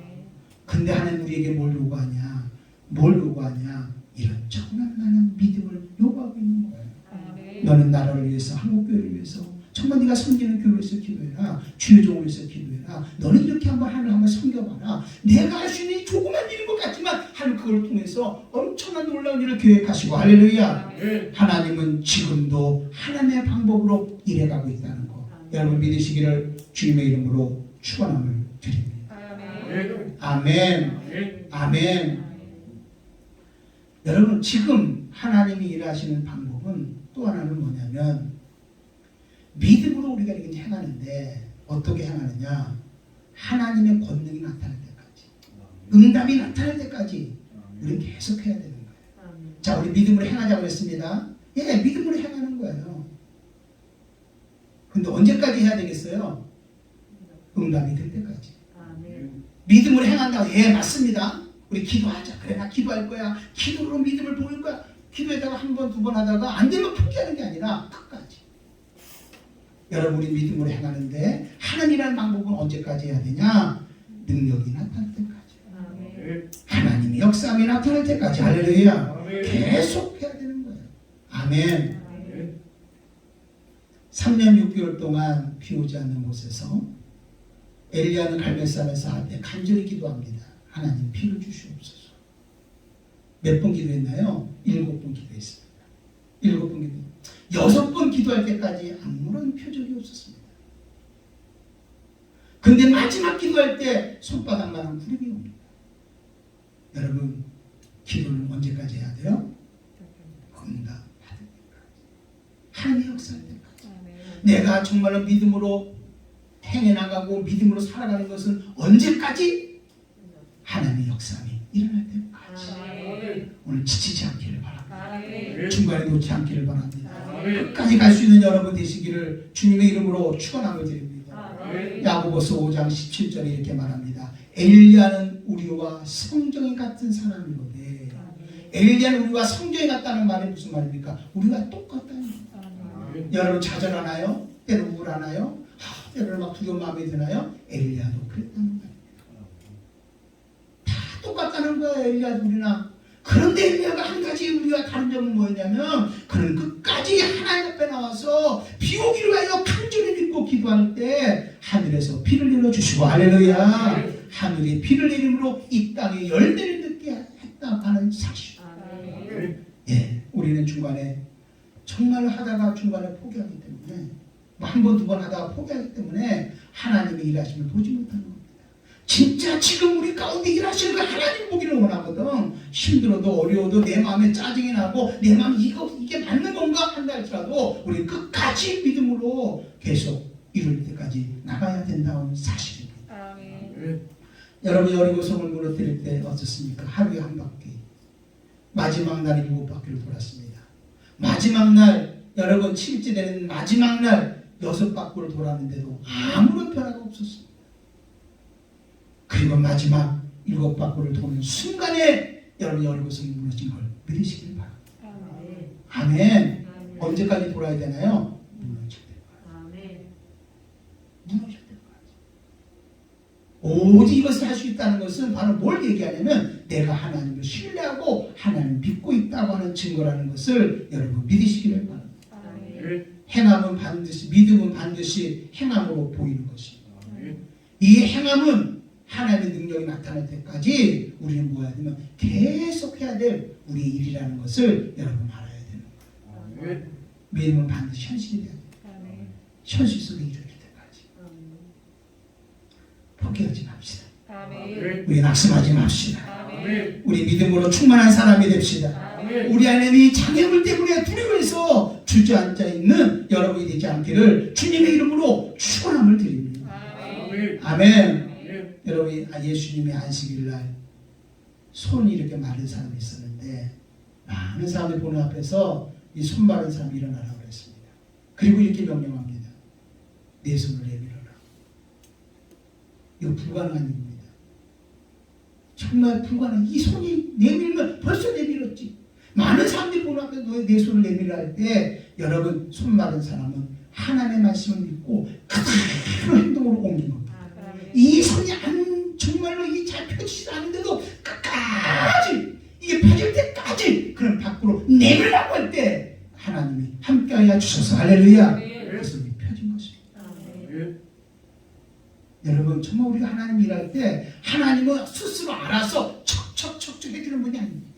근데 하나님 우리에게 뭘 요구하냐? 뭘 요구하냐? 이런 천만만한 믿음을 요구하고 있는 거예요. 너는 나라를 위해서 한국교회를 위해서 정말 네가 섬기는 교회에서 기도해라. 주요종을 위해서 기도해라. 너는 이렇게 하나님을 한번 섬겨봐라. 내가 할 수 있는 조그만 일인 것 같지만 하나님 그걸 통해서 엄청난 놀라운 일을 계획하시고 할렐루야. 하나님은 지금도 하나님의 방법으로 일해가고 있다는 거 여러분 믿으시기를 주님의 이름으로 축원함을 드립니다. 아멘. 아멘. 여러분 지금 하나님이 일하시는 방법은 또 하나는 뭐냐면 믿음으로 우리가 이렇게 행하는데 어떻게 행하느냐? 하나님의 권능이 나타날 때까지, 응답이 나타날 때까지 우리는 계속 해야 되는 거예요. 자, 우리 믿음으로 행하자고 했습니다. 예, 믿음으로 행하는 거예요. 근데 언제까지 해야 되겠어요? 응답이 될 때까지. 믿음으로 행한다고 예, 맞습니다. 우리 기도하자. 그래, 나 기도할 거야. 기도로 믿음을 보일 거야. 기도에다가 한 번, 두 번 하다가 안 되면 포기하는 게 아니라 끝까지. 여러분이 믿음으로 행하는데 하나님이라는 방법은 언제까지 해야 되냐? 능력이 나타날 때까지. 하나님의 역사함이 나타날 때까지. 할렐루야. 계속 해야 되는 거예요. 아멘. 3년 6개월 동안 비 오지 않는 곳에서 엘리야는 갈멜산에서 한때 간절히 기도합니다. 하나님 비를 주시옵소서. 몇 번 기도했나요? 7번 기도했습니다. 7번 기도. 6번 기도할 때까지 아무런 표적이 없었습니다. 근데 마지막 기도할 때 손바닥만한 구름이 옵니다. 여러분 기도는 언제까지 해야 돼요? 응답 받을 때까지. 하나님의 역사할 때까지. 내가 정말로 믿음으로 행해 나가고 믿음으로 살아가는 것은 언제까지? 하나님의 역사함이 일어날 때까지. 오늘 지치지 않기를 바랍니다. 중간에 놓지 않기를 바랍니다. 끝까지 갈 수 있는 여러분 되시기를 주님의 이름으로 축원함을 드립니다. 야고보서 5장 17절에 이렇게 말합니다. 엘리야는 우리와 성정이 같은 사람이로되 엘리야는 우리와 성정이 같다는 말이 무슨 말입니까? 우리가 똑같다는 거예요. 여러분 좌절하나요? 때로 우울하나요? 때로는 막 두려운 마음이 드나요? 엘리야도 그랬다는 거예요. 다 똑같다는 거예요. 엘리야도 우리나. 그런데 엘리야가 한 가지 우리가 다른 점은 뭐였냐면 그는 끝까지 하나님 앞에 나와서 비 오기를 위하여 간절히 믿고 기도할 때 하늘에서 비를 내려주시고 할렐루야. 하늘이 비를 내림으로 이 땅에 열매를 맺게 했다 하는 사실. 예, 우리는 중간에 정말 하다가 중간에 포기하기 때문에 한 번, 두 번 하다가 포기하기 때문에 하나님의 일하심을 보지 못하는 겁니다. 진짜 지금 우리 가운데 일하시는 그 하나님 보기를 원하거든. 힘들어도 어려워도 내 마음에 짜증이 나고 내 마음에 이게 맞는 건가 한다 할지라도 우리 끝까지 믿음으로 계속 이룰 때까지 나가야 된다는 사실입니다. 여러분이 여리고성을 무너뜨릴 때 어떻습니까? 하루에 한 바퀴. 마지막 날 7바퀴를 돌았습니다. 마지막 날 여러분 7째 되는 마지막 날 6바퀴를 돌았는데도 아무런 변화가 없었습니다. 그리고 마지막 7바퀴를 도는 순간에 여러분 여리고성이 무너진 걸 믿으시길 바랍니다. 아멘. 언제까지 돌아야 되나요? 무너질 때까지. 무너질 때까지. 오직 이것을 할 수 있다는 것은 바로 뭘 얘기하냐면 내가 하나님을 신뢰하고 하나님을 믿고 있다고 하는 증거라는 것을 여러분 믿으시기를 바랍니다. 행함은 반드시 믿음은 반드시 행함으로 보이는 것입니다. 이 행함은 하나님의 능력이 나타날 때까지 우리는 뭐 해야 되면 계속 해야 될 우리의 일이라는 것을 여러분 알아야 되는 거예요. 믿음은 반드시 현실이 돼야 돼요. 현실 속에 이룰 때까지. 포기하지 맙시다. 우리 낙심하지 맙시다. 우리 믿음으로 충만한 사람이 됩시다. 우리 안에 이 장애물 때문에 두려워해서 주저앉아 있는 여러분이 되지 않기를 주님의 이름으로 축원함을 드립니다. 아멘. 여러분 예수님의 안식일날 손이 이렇게 마른 사람이 있었는데 많은 사람들이 보는 앞에서 이 손 마른 사람이 일어나라고 그랬습니다. 그리고 이렇게 명령합니다. 내 손을 내밀어라. 이거 불가능한 일입니다. 정말 불가능한. 이 손이 내밀면 벌써 내밀었지. 많은 사람들이 보는 앞에 내 손을 내밀어 할 때 여러분 손 마른 사람은 하나님의 말씀을 믿고 그대로 행동으로 옮긴 겁니다. 이 손이 정말로 이 잘 펴지지 않는데도 끝까지 이게 펴질 때까지 그런 밖으로 내밀라고 할 때 하나님이 함께하여 주셔서 할렐루야. 그 손이 펴진 것입니다. 여러분 정말 우리가 하나님 일할 때 하나님은 스스로 알아서 척척척척 해주는 분이 아닙니다.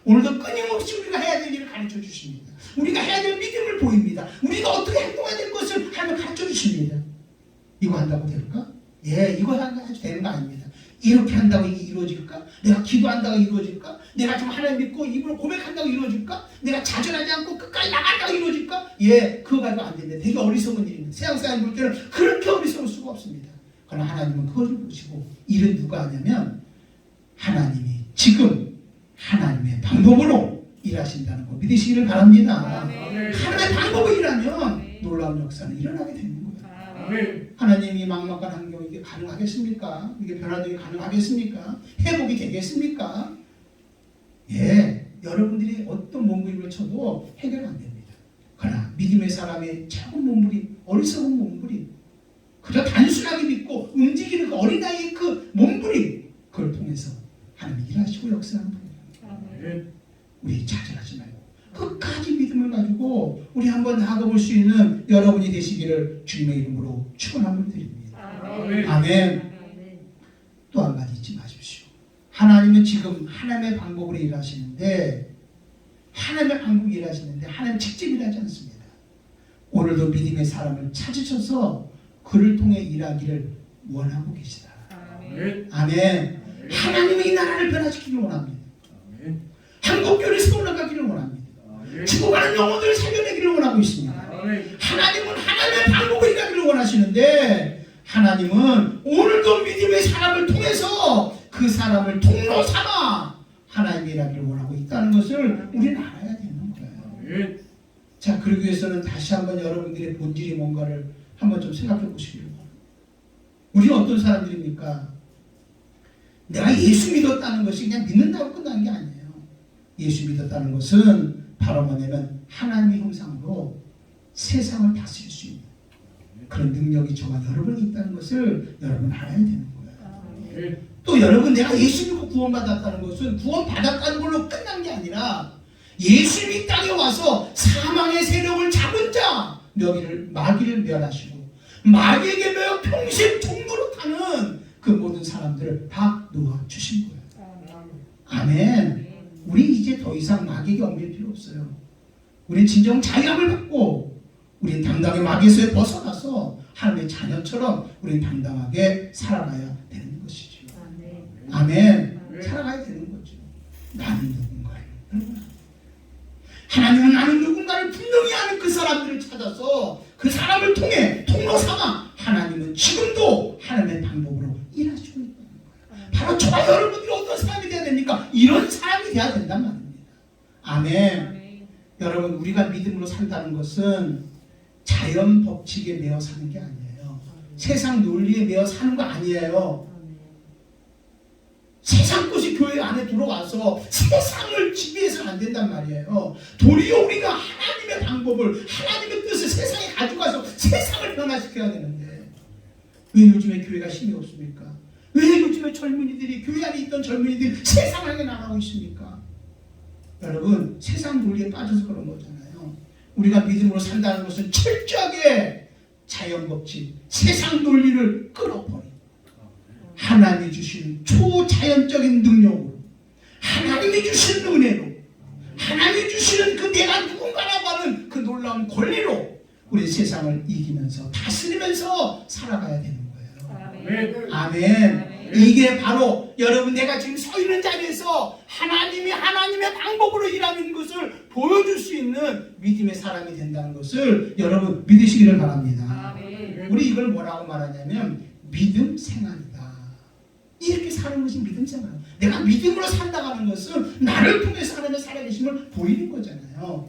오늘도 끊임없이 우리가 해야 될 일을 가르쳐 주십니다. 우리가 해야 될 믿음을 보입니다. 우리가 어떻게 행동해야 될 것을 하나님 가르쳐 주십니다. 이거 한다고 될까? 예, 이거 해도 되는 거 아닙니다. 이렇게 한다고 이게 이루어질까? 내가 기도한다고 이루어질까? 내가 좀 하나님 믿고 입으로 고백한다고 이루어질까? 내가 좌절하지 않고 끝까지 나간다고 이루어질까? 예, 그거 가지고 안 됩니다. 되게 어리석은 일입니다. 세상 사람 볼 때는 그렇게 어리석을 수가 없습니다. 그러나 하나님은 그것을 보시고 일은 누가 하냐면 하나님이 지금 하나님의 방법으로 일하신다는 거 믿으시기를 바랍니다. 하나님의 방법으로 일하면 놀라운 역사는 일어나게 되는 거예요. 하나님이 막막한 환경이 이게 가능하겠습니까? 이게 변화되기 가능하겠습니까? 회복이 되겠습니까? 예, 여러분들이 어떤 몸부림을 쳐도 해결 안 됩니다. 그러나 믿음의 사람의 작은 몸부림, 어리석은 몸부림, 그저 단순하게 믿고 움직이는 그 어린아이의 그 몸부림, 그걸 통해서 하나님이 일하시고 역사하는 분이에요. 우리 좌절하지 말고 끝까지 믿음을 가지고 우리 한번 나아가볼 수 있는 여러분이 되시기를 주님의 이름으로 축원함을 드립니다. 아멘. 또 한 가지 잊지 마십시오. 하나님은 지금 하나님의 방법으로 일하시는데 하나님 직접 일하지 않습니다. 오늘도 믿음의 사람을 찾으셔서 그를 통해 일하기를 원하고 계시다. 아멘. 하나님은 이 나라를 변화시키기를 원합니다. 한국교회를 세워나가기를 원합니다. 죽어가는 영혼들을 살려내기를 원하고 있습니다. 하나님은 하나님의 방법을 일하기를 원하시는데 하나님은 오늘도 믿음의 사람을 통해서 그 사람을 통로 삼아 하나님의 일하기를 원하고 있다는 것을 우리는 알아야 되는 거예요. 자, 그러기 위해서는 다시 한번 여러분들의 본질이 뭔가를 한번 좀 생각해 보시기를 바랍니다. 우리는 어떤 사람들입니까? 내가 예수 믿었다는 것이 그냥 믿는다고 끝난 게 아니에요. 예수 믿었다는 것은 바로 뭐냐면 하나님의 형상으로 세상을 다스릴 수 있는 그런 능력이 저와 여러분에 있다는 것을 여러분 알아야 되는 거예요. 또 여러분 내가 예수 믿고 구원받았다는 것은 구원받았다는 걸로 끝난 게 아니라 예수님이 땅에 와서 사망의 세력을 잡은 자 마귀를 멸하시고 마귀에게 매어 평생 종노릇 하는 그 모든 사람들을 다 놓아주신 거예요. 아멘. 우리 이제 더 이상 마귀에게 엉길 필요 없어요. 우린 진정 자유함을 받고 우린 당당히 마귀에서 벗어나서 하나님의 자녀처럼 우린 당당하게 살아가야 되는 것이죠. 아멘. 살아가야 되는 거죠. 나는 누군가요? 하나님은 나는 누군가를 분명히 아는 그 사람들을 찾아서 그 사람을 통해 통로 삼아 하나님은 지금도 하나님의 방법으로 일하시고 있다는 거예요. 바로 저와 여러분들이 어떤 사람이 되어야 됩니까? 이런 사람이 되어야 된단 말입니다. 아멘. 여러분 우리가 믿음으로 산다는 것은 자연 법칙에 매어 사는 게 아니에요. 세상 논리에 매어 사는 거 아니에요. 세상 것이 교회 안에 들어와서 세상을 지배해서는 안 된단 말이에요. 도리어 우리가 하나님의 방법을 하나님의 뜻을 세상에 가져가서 세상을 변화시켜야 되는데 왜 요즘에 교회가 힘이 없습니까? 왜 요즘에 젊은이들이 교회 안에 있던 젊은이들이 세상을 향해 나가고 있습니까? 여러분 세상 논리에 빠져서 그런 거잖아요. 우리가 믿음으로 산다는 것은 철저하게 자연법칙 세상 논리를 끌어버리고 하나님이 주신 초자연적인 능력으로 하나님이 주신 은혜로 하나님이 주시는 그 내가 누군가라고 하는 그 놀라운 권리로 우리 세상을 이기면서 다스리면서 살아가야 되는 거예요. 아멘. 이게 바로 여러분 내가 지금 서 있는 자리에서 하나님이 하나님의 방법으로 일하는 것을 보여줄 수 있는 믿음의 사람이 된다는 것을 여러분 믿으시기를 바랍니다. 우리 이걸 뭐라고 말하냐면 믿음 생활이다. 이렇게 사는 것이 믿음 생활. 내가 믿음으로 산다는 것은 나를 통해서 하나님의 살아계심을 보이는 거잖아요.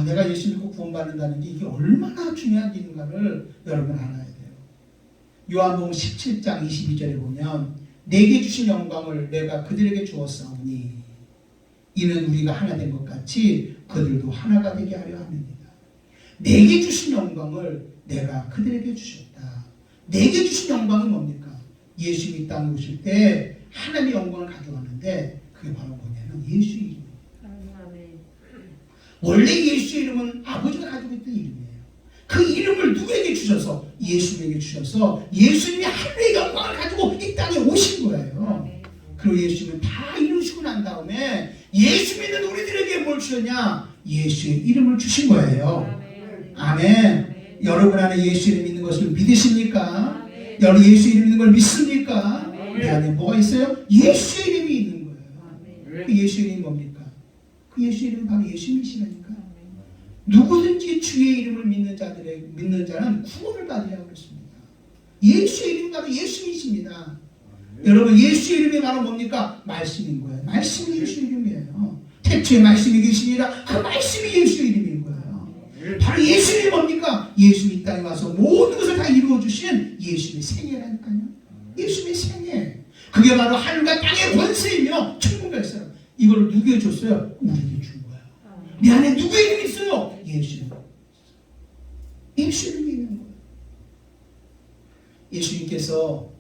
내가 예수 믿고 구원받는다는 게 이게 얼마나 중요한 일인가를 여러분 알아야 돼요. 요한복음 17장 22절에 보면 내게 주신 영광을 내가 그들에게 주었사오니 이는 우리가 하나 된 것 같이 그들도 하나가 되게 하려 합니다. 내게 주신 영광을 내가 그들에게 주셨다. 내게 주신 영광은 뭡니까? 예수님이 이 땅에 오실 때 하나님의 영광을 가져왔는데 그게 바로 뭐냐면 예수의 이름입니다. 원래 예수의 이름은 아버지가 가지고 있던 이름이에요. 그 이름을 누구에게 주셔서? 예수님에게 주셔서 예수님이 하늘의 영광을 가지고 이 땅에 오신 거예요. 그리고 예수님은 다 이루시고 난 다음에 예수 믿는 우리들에게 뭘 주셨냐? 예수의 이름을 주신 거예요. 아멘. 여러분 안에 예수 이름 있는 것을 믿으십니까? 여러분 예수 이름 있는 걸 믿습니까? 내 안에 뭐가 있어요? 예수의 이름이 있는 거예요. 그 예수 이름이 뭡니까? 그 예수 이름은 바로 예수님이시라니까. 누구든지 주의 이름을 믿는 자는 구원을 받으려 하고 있습니다. 예수의 이름이 바로 예수님이십니다. 여러분 예수의 이름이 바로 뭡니까? 말씀인 거예요. 말씀이 예수의 이름이에요. 태초에 말씀이 계시니라 그 말씀이 예수의 이름인 거예요. 바로 예수님이 뭡니까? 예수님이 이 땅에 와서 모든 것을 다 이루어 주신 예수님의 생애라니까요. 예수님의 생애. 그게 바로 하늘과 땅의 권세이며 천국 열쇠라. 이걸 누구에게 줬어요? 우리에게 준 거야. 내 안에 누구의 이름이 있어요? 예수님. 예수님이 있는 거예요. 예수님께서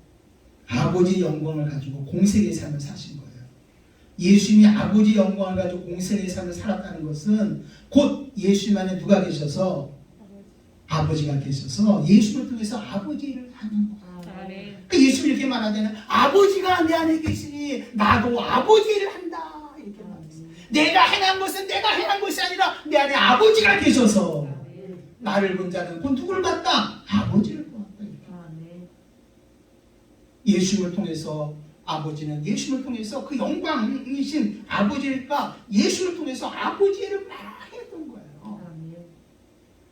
아버지의 영광을 가지고 공생의 삶을 사신 거예요. 예수님이 아버지의 영광을 가지고 공생의 삶을 살았다는 것은 곧 예수님 안에 누가 계셔서? 아버지가 계셔서 예수를 통해서 아버지의 일을 하는 거예요. 그 예수님이 이렇게 말하잖아요. 아버지가 내 안에 계시니 나도 아버지의 일을 한다. 이렇게 말했어요. 내가 행한 것은 내가 행한 것이 아니라 내 안에 아버지가 계셔서 나를 본 자는 곧 누구를 봤다? 아버지를 보았다. 예수님을 통해서 아버지는 예수님을 통해서 그 영광이신 아버지니까 예수를 통해서 아버지의 일을 막 했던 거예요.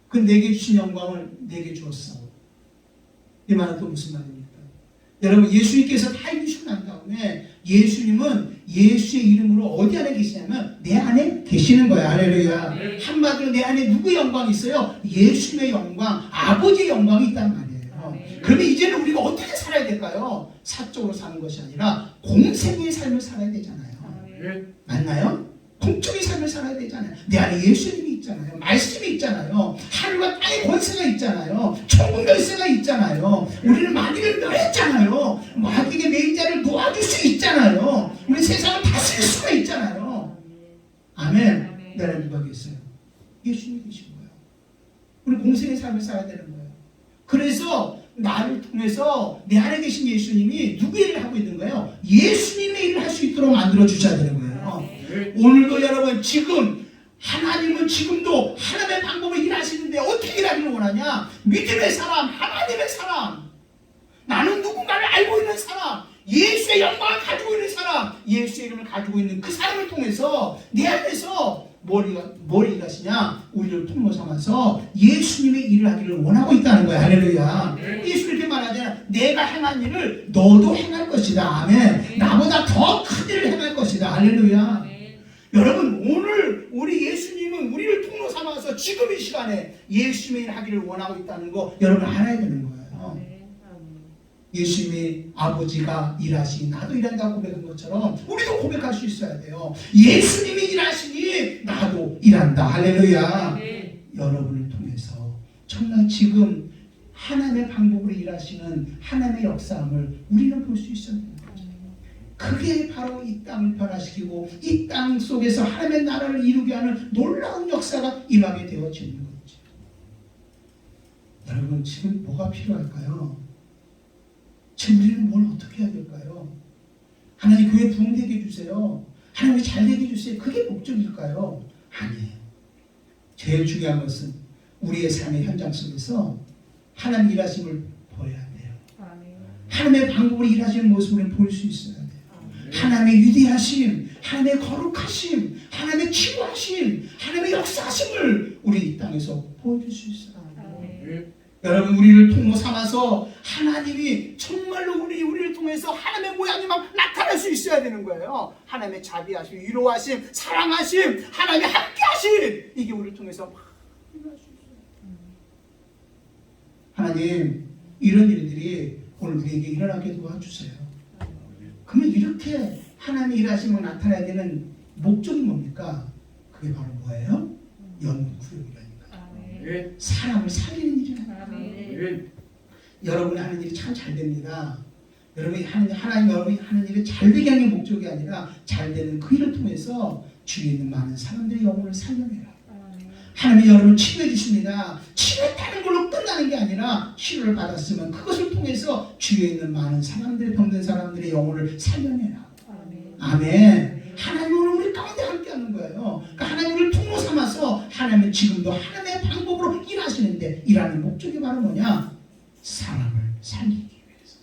그 내게 주신 영광을 내게 주었어. 이 말은 또 무슨 말입니까? 여러분 예수님께서 다 이루시고 난 다음에 예수님은 예수의 이름으로 어디 안에 계시냐면 내 안에 계시는 거야. 할렐루야. 한마디로 내 안에 누구의 영광이 있어요? 예수님의 영광, 아버지의 영광이 있단 말이에요. 그러면 이제는 우리가 어떻게 살아야 될까요? 사적으로 사는 것이 아니라 공생의 삶을 살아야 되잖아요. 맞나요? 공적인 삶을 살아야 되잖아요. 내 안에 예수님이 있잖아요. 말씀이 있잖아요. 하늘과 땅의 권세가 있잖아요. 천국 열쇠가 있잖아요. 우리는 마귀를 멸했잖아요. 마귀의 매인자를 놓아줄 수 있잖아요. 우리 세상을 다스릴 수가 있잖아요. 아멘. 내 안에 누가 계세요? 예수님이 계신 거예요. 우리 공생의 삶을 살아야 되는 거예요. 그래서 나를 통해서 내 안에 계신 예수님이 누구의 일을 하고 있는 거예요? 예수님의 일을 할 수 있도록 만들어 주셔야 되는 거예요. 오늘도 여러분 지금 하나님은 지금도 하나님의 방법으로 일하시는데 어떻게 일하기를 원하냐? 믿음의 사람, 하나님의 사람, 나는 누군가를 알고 있는 사람, 예수의 영광을 가지고 있는 사람, 예수의 이름을 가지고 있는 그 사람을 통해서 내 안에서 뭘 일하시냐? 우리를 통로 삼아서 예수님의 일을 하기를 원하고 있다는 거야. 할렐루야. 예수님 이렇게 말하잖아. 내가 행한 일을 너도 행할 것이다. 아멘. 나보다 더 큰 일을 행할 것이다. 할렐루야. 여러분 오늘 우리 예수님은 우리를 통로 삼아서 지금 이 시간에 예수님의 일을 하기를 원하고 있다는 거 여러분 알아야 되는 거예요. 예수님의 아버지가 일하시니 나도 일한다고 고백한 것처럼 우리도 고백할 수 있어야 돼요. 예수님이 일하시니 나도 일한다. 할렐루야. 여러분을 통해서 정말 지금 하나님의 방법으로 일하시는 하나님의 역사함을 우리는 볼 수 있어야 돼요. 그게 바로 이 땅을 변화시키고 이 땅 속에서 하나님의 나라를 이루게 하는 놀라운 역사가 임하게 되어지는 거죠. 여러분 지금 뭐가 필요할까요? 지금 우리는 뭘 어떻게 해야 될까요? 하나님 교회 부흥되게 해주세요. 하나님 잘되게 해주세요. 그게 목적일까요? 아니에요. 제일 중요한 것은 우리의 삶의 현장 속에서 하나님 일하심을 보여야 돼요. 하나님의 방법으로 일하시는 모습을 볼 수 있어야 돼요. 하나님의 위대하심, 하나님의 거룩하심, 하나님의 치유하심, 하나님의 역사하심을 우리 이 땅에서 보여줄 수 있어요. 여러분 우리를 통로 삼아서 하나님이 정말로 우리를 통해서 하나님의 모양이 막 나타날 수 있어야 되는 거예요. 하나님의 자비하심, 위로하심, 사랑하심, 하나님의 함께하심, 이게 우리를 통해서 막 일어날 수 있어요. 하나님 이런 일들이 오늘 우리에게 일어나게 도와주세요. 그러면 이렇게 하나님의 일하심을 나타나야 되는 목적이 뭡니까? 그게 바로 뭐예요? 영혼 구역이라니까. 아멘. 사람을 살리는 일이라니까. 아멘. 여러분이 하는 일이 참 잘 됩니다. 여러분이 하나님 여러분이 하는 일이 잘 되게 하는 게 목적이 아니라 잘 되는 그 일을 통해서 주위에 있는 많은 사람들의 영혼을 살려내라. 하나님이 여러분을 치료해 주십니다. 치료했다는 걸로 끝나는 게 아니라 치료를 받았으면 그것을 통해서 주위에 있는 많은 사람들의 병든 사람들의 영혼을 살려내라. 아멘. 하나님은 오늘 우리 가운데 함께하는 거예요. 그러니까 하나님을 통로 삼아서 하나님은 지금도 하나님의 방법으로 일하시는데 일하는 목적이 바로 뭐냐? 사람을 살리기 위해서.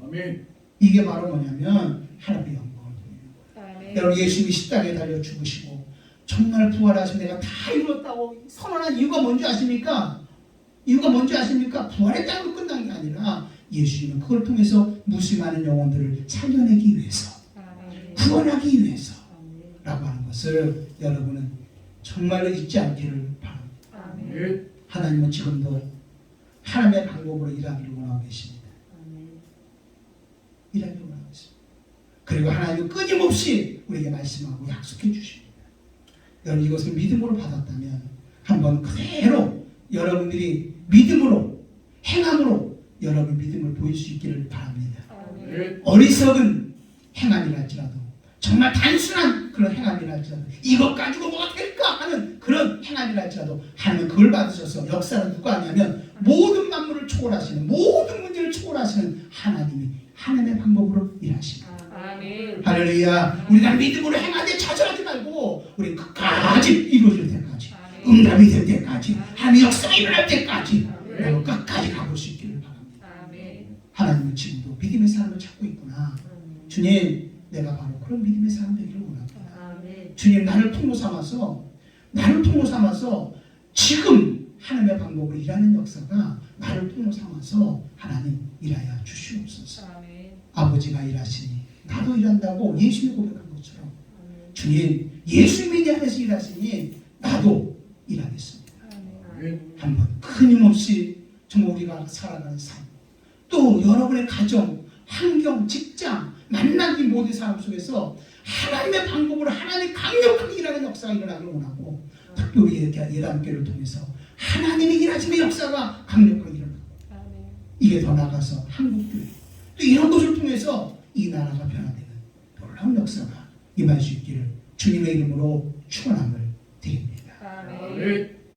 아멘. 이게 바로 뭐냐면 하나님의 영광을 돌리는 거예요. 여러분 예수님이 십자가에 달려 죽으시고 정말 부활하신 내가 다 이루었다고 선언한 이유가 뭔지 아십니까? 이유가 뭔지 아십니까? 부활했다고 끝난 게 아니라 예수님은 그걸 통해서 무수많은 영혼들을 살려내기 위해서 구원하기 위해서 라고 하는 것을 여러분은 정말로 잊지 않기를 바랍니다. 아멘. 하나님은 지금도 하나님의 방법으로 일하기를 원하고 계십니다. 일하기를 원하고 있습니다. 그리고 하나님은 끊임없이 우리에게 말씀하고 약속해 주십니다. 여러분 이것을 믿음으로 받았다면 한번 그대로 여러분들이 믿음으로 행함으로 여러분 믿음을 보일 수 있기를 바랍니다. 아멘. 어리석은 행함이랄지라도 정말 단순한 그런 행함이랄지라도 이것 가지고 뭐가 될까 하는 그런 행함이랄지라도 하나님은 그걸 받으셔서 역사는 누가 하냐면 모든 만물을 초월하시는 모든 문제를 초월하시는 하나님이 하나님의 방법으로 일하십니다. 아멘. 할렐루야. 우리가 믿음으로 행하되 좌절하지 말고 우리 끝까지 이루어질 때까지 응답이 될 때까지 하나님의 역사가 일어날 때까지 여러분 끝까지 가볼 수 있기를 바랍니다. 하나님은 지금도 믿음의 사람을 찾고 있구나. 주님 내가 바로 그런 믿음의 사람 되기를 원합니다. 주님 나를 통로 삼아서 지금 하나님의 방법으로 일하는 역사가 나를 통로 삼아서 하나님 일하여 주시옵소서. 아버지가 일하시니 나도 일한다고 예수님이 고백한 것처럼 주님 예수님이 내 안에서 일하시니 나도 일하겠습니다. 한번 끊임없이 정말 우리가 살아가는 삶, 또 여러분의 가정, 환경, 직장, 만나기 모든 사람 속에서 하나님의 방법으로 하나님 강력하게 일하는 역사가 일어나길 원하고 특별히 예단교회를 통해서 하나님의 일하시는 역사가 강력하게 일어나고 이게 더 나아가서 한국교회 또 이런 것을 통해서 이 나라가 변화되는 놀라운 역사가 임할 수 있기를 주님의 이름으로 축원함을 드립니다. 아멘.